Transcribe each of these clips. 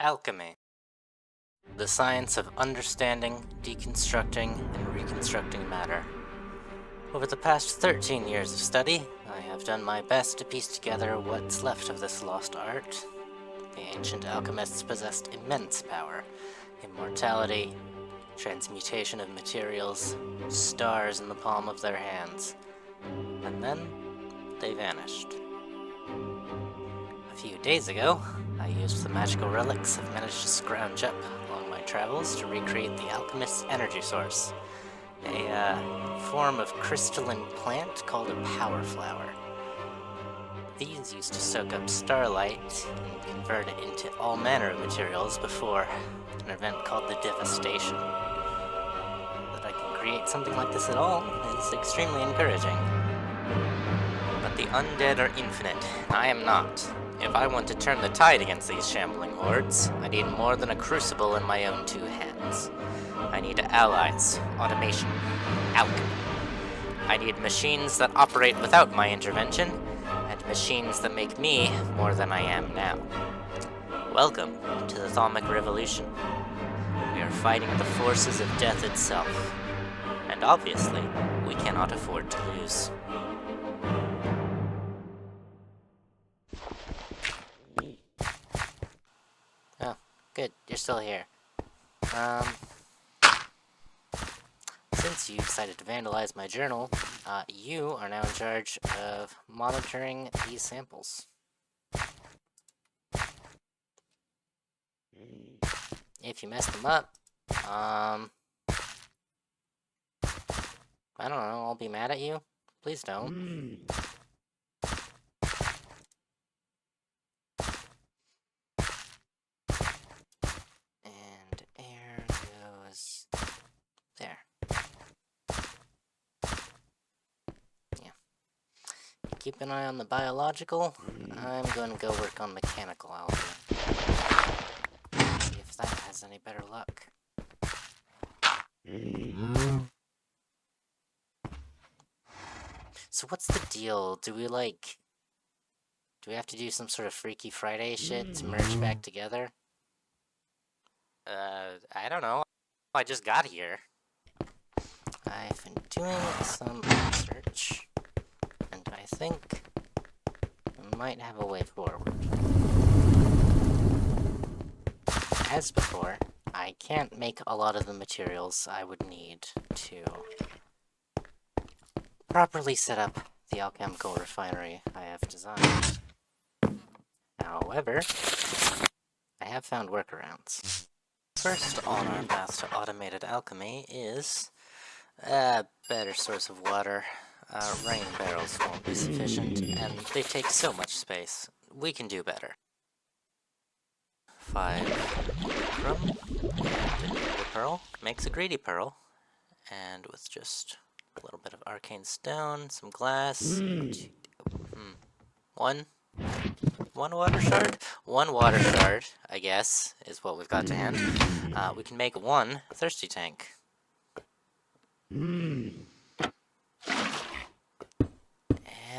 Alchemy. The science of understanding, deconstructing, and reconstructing matter. Over the past 13 years of study, I have done my best to piece together what's left of this lost art. The ancient alchemists possessed immense power, immortality, transmutation of materials, stars in the palm of their hands. And then, they vanished. A few days ago, I used the magical relics I've managed to scrounge up along my travels to recreate the Alchemist's energy source, a form of crystalline plant called a power flower. These used to soak up starlight and convert it into all manner of materials before an event called the Devastation. That I can create something like this at all is extremely encouraging. But the undead are infinite, and I am not. If I want to turn the tide against these shambling hordes, I need more than a crucible in my own two hands. I need allies, automation, alchemy. I need machines that operate without my intervention, and machines that make me more than I am now. Welcome to the Thaumic Revolution. We are fighting the forces of death itself, and obviously, we cannot afford to lose. Oh, good, you're still here. Since you decided to vandalize my journal, you are now in charge of monitoring these samples. If you mess them up, I don't know, I'll be mad at you. Please don't. And air goes there. Yeah. Keep an eye on the biological. I'm going to go work on mechanical alchemy. See if that has any better luck. So what's the deal? Do we have to do some sort of Freaky Friday shit to merge back together? I don't know. I just got here. I've been doing some research, and I think I might have a way forward. As before, I can't make a lot of the materials I would need to properly set up the alchemical refinery I have designed. However, I have found workarounds. First on our path to automated alchemy is a better source of water. Rain barrels won't be sufficient, and they take so much space. We can do better. 5 chrome and a pearl makes a greedy pearl, and with just a little bit of arcane stone, some glass, one water shard? One water shard, I guess, is what we've got to hand. We can make one thirsty tank. And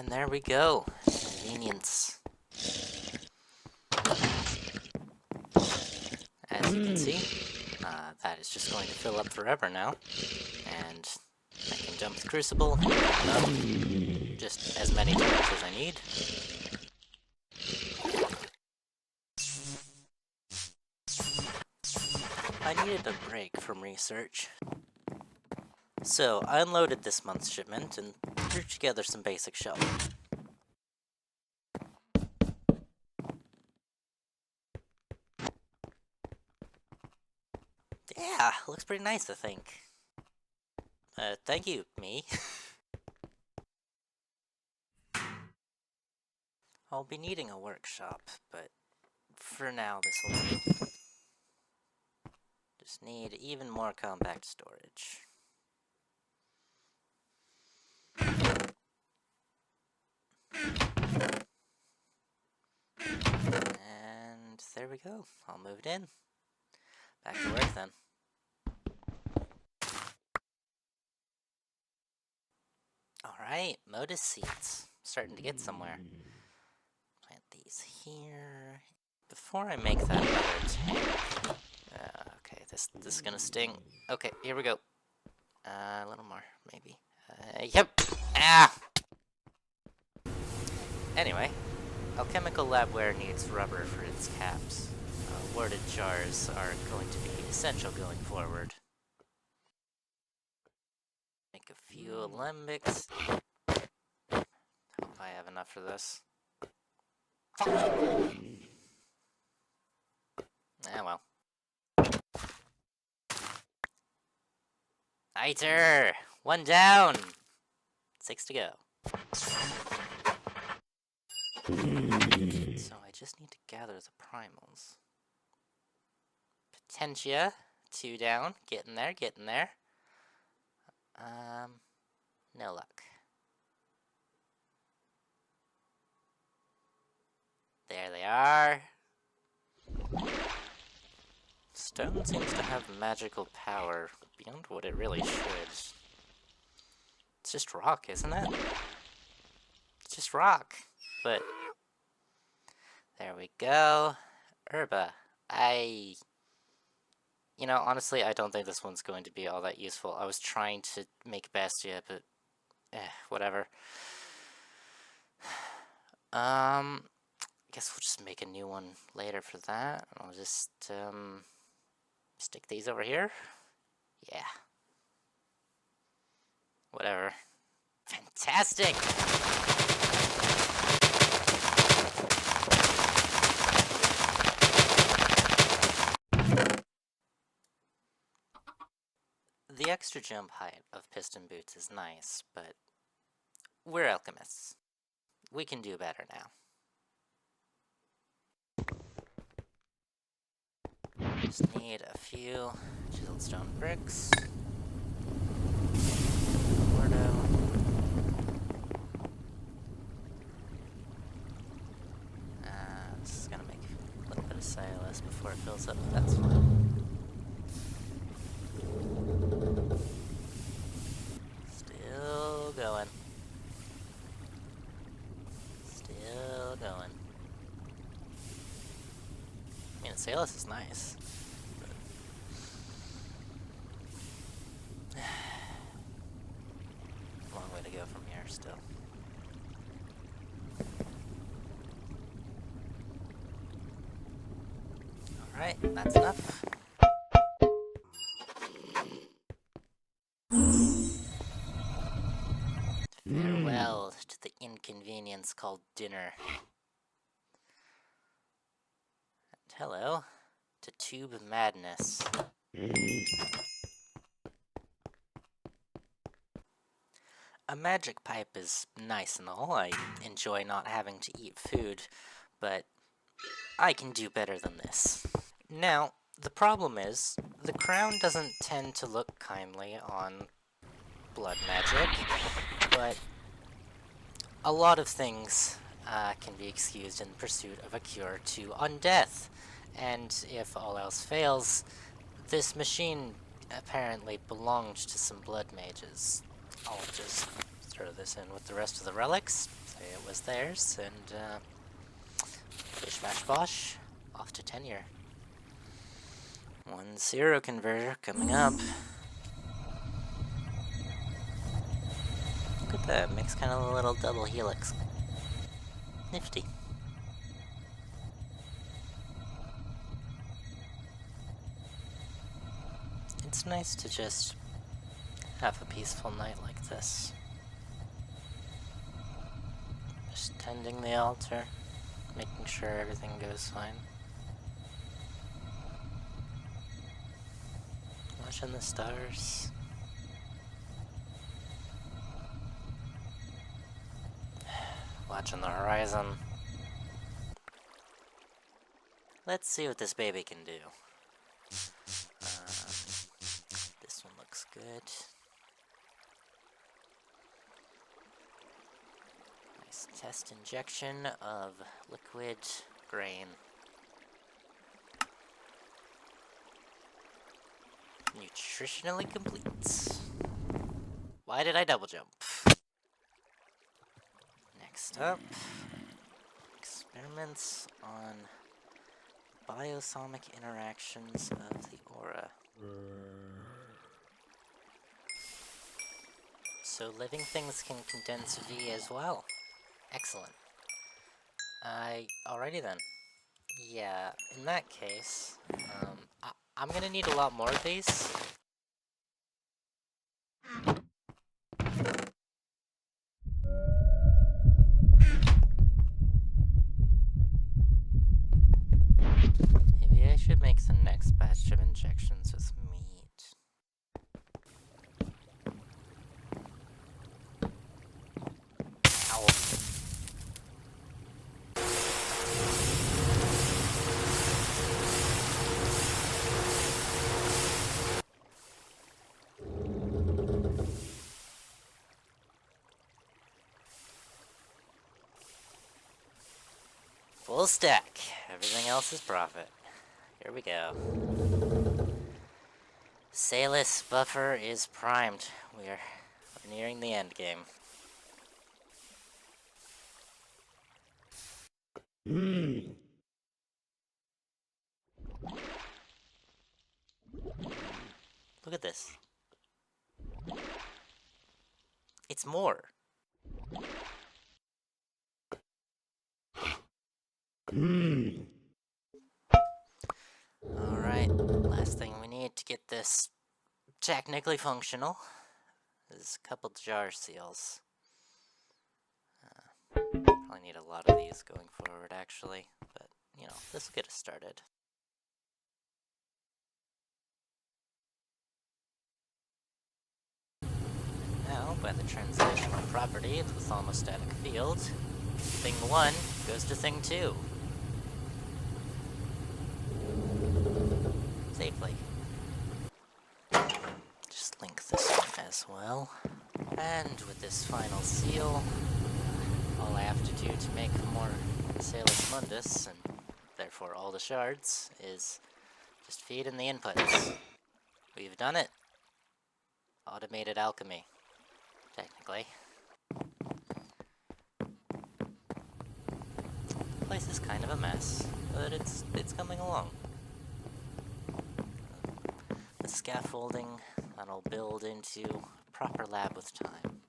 there we go. Convenience. As you can see, that is just going to fill up forever now. And I can dump the crucible up just as many times as I need. I needed a break from research. So, I unloaded this month's shipment and threw together some basic shelving. Yeah, looks pretty nice, I think. Thank you, me. I'll be needing a workshop, but for now this'll do. Just need even more compact storage. And there we go. I'll move it in. Back to work then. Alright, modus seeds. Starting to get somewhere. Plant these here. Before I make that other tank... okay, this is gonna sting. Okay, here we go. A little more, maybe. Yep! Ah! Anyway, alchemical labware needs rubber for its caps. Worded jars are going to be essential going forward. Make a few alembics. Hope I have enough for this. Ah, well. Iter! 1 down! 6 to go. So I just need to gather the primals. Potentia, 2 down. Getting there, getting there. No luck. There they are. Stone seems to have magical power beyond what it really should. It's just rock, isn't it? It's just rock. But there we go. Herba. You know, honestly, I don't think this one's going to be all that useful. I was trying to make Bastia, but whatever. I guess we'll just make a new one later for that. I'll just stick these over here. Yeah. Whatever. Fantastic! The extra jump height of piston boots is nice, but we're alchemists. We can do better now. Just need a few chiseled stone bricks. Ordo. This is gonna make a little bit of salis before it fills up, but that's fine. Still going. Still going. I mean, salis is nice. Long way to go from here still. Alright, that's enough. Farewell to the inconvenience called dinner. And hello to Tube Madness. A magic pipe is nice and all. I enjoy not having to eat food, but I can do better than this. Now, the problem is, the crown doesn't tend to look kindly on blood magic, but a lot of things can be excused in pursuit of a cure to undeath. And if all else fails, this machine apparently belonged to some blood mages. I'll just throw this in with the rest of the relics, say it was theirs, and bish bash bosh, off to tenure. 1-0 converter coming up. Look at that, makes kind of a little double helix. Nifty. It's nice to just have a peaceful night like this. Just tending the altar, making sure everything goes fine. Watching the stars. Watching the horizon. Let's see what this baby can do. This one looks good. Nice test injection of liquid grain. Nutritionally complete. Why did I double jump? Next up, experiments on biothomic interactions of the aura. So living things can condense V as well. Excellent. Alrighty then. Yeah, in that case, I'm gonna need a lot more of these. Maybe I should make the next batch of injections with meat. Ow. Full stack. Everything else is profit. Here we go. Salis buffer is primed. We're nearing the end game. Look at this. It's more. Alright, last thing we need to get this technically functional is a couple jar seals. Probably need a lot of these going forward, actually, but, you know, this will get us started. Now, by the translational property of the thermostatic field, thing 1 goes to thing 2. Safely. Just link this one as well. And with this final seal, all I have to do to make more salis mundus, and therefore all the shards, is just feed in the inputs. We've done it. Automated alchemy. Technically. The place is kind of a mess, but it's coming along. The scaffolding that'll build into a proper lab with time.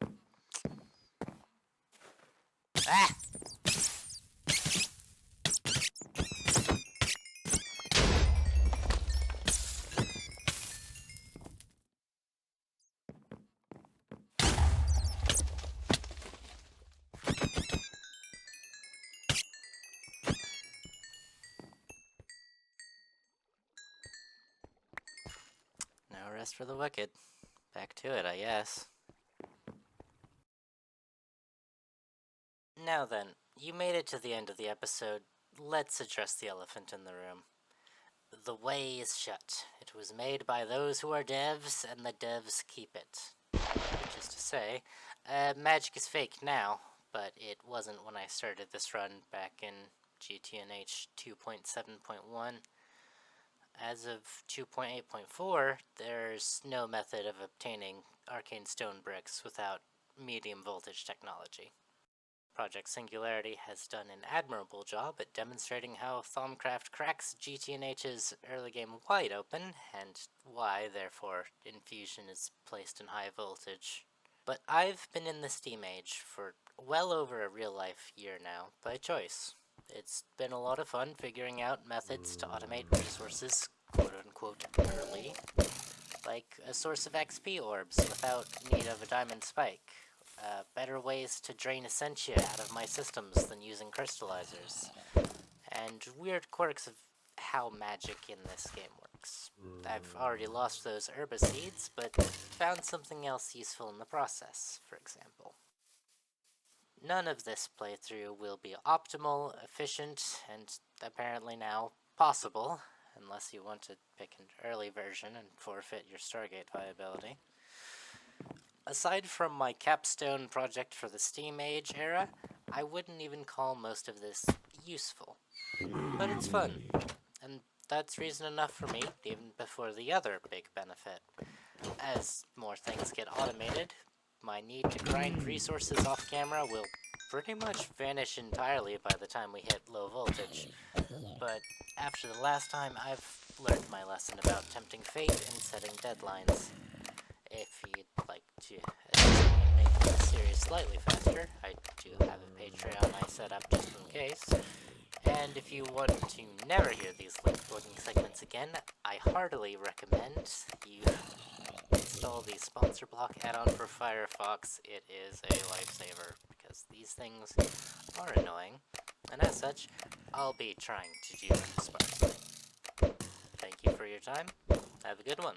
Ah! No rest for the wicked. Back to it, I guess. Now then, you made it to the end of the episode. Let's address the elephant in the room. The way is shut. It was made by those who are devs, and the devs keep it. Which is to say, magic is fake now, but it wasn't when I started this run back in GTNH 2.7.1. As of 2.8.4, there's no method of obtaining arcane stone bricks without medium voltage technology. Project Singularity has done an admirable job at demonstrating how Thaumcraft cracks GTNH's early game wide open, and why, therefore, infusion is placed in high voltage. But I've been in the Steam Age for well over a real-life year now, by choice. It's been a lot of fun figuring out methods to automate resources, quote-unquote, early, like a source of XP orbs without need of a diamond spike. Better ways to drain essentia out of my systems than using crystallizers, and weird quirks of how magic in this game works. I've already lost those herba seeds, but found something else useful in the process, for example. None of this playthrough will be optimal, efficient, and apparently now possible, unless you want to pick an early version and forfeit your Stargate viability. Aside from my capstone project for the Steam Age era, I wouldn't even call most of this useful. But it's fun, and that's reason enough for me, even before the other big benefit. As more things get automated, my need to grind resources off camera will pretty much vanish entirely by the time we hit low voltage. But after the last time, I've learned my lesson about tempting fate and setting deadlines. If you'd like to assist me in making this series slightly faster, I do have a Patreon I set up just in case. And if you want to never hear these link-building segments again, I heartily recommend you install the sponsor block add-on for Firefox. It is a lifesaver, because these things are annoying, and as such, I'll be trying to do them sparsely. Thank you for your time. Have a good one.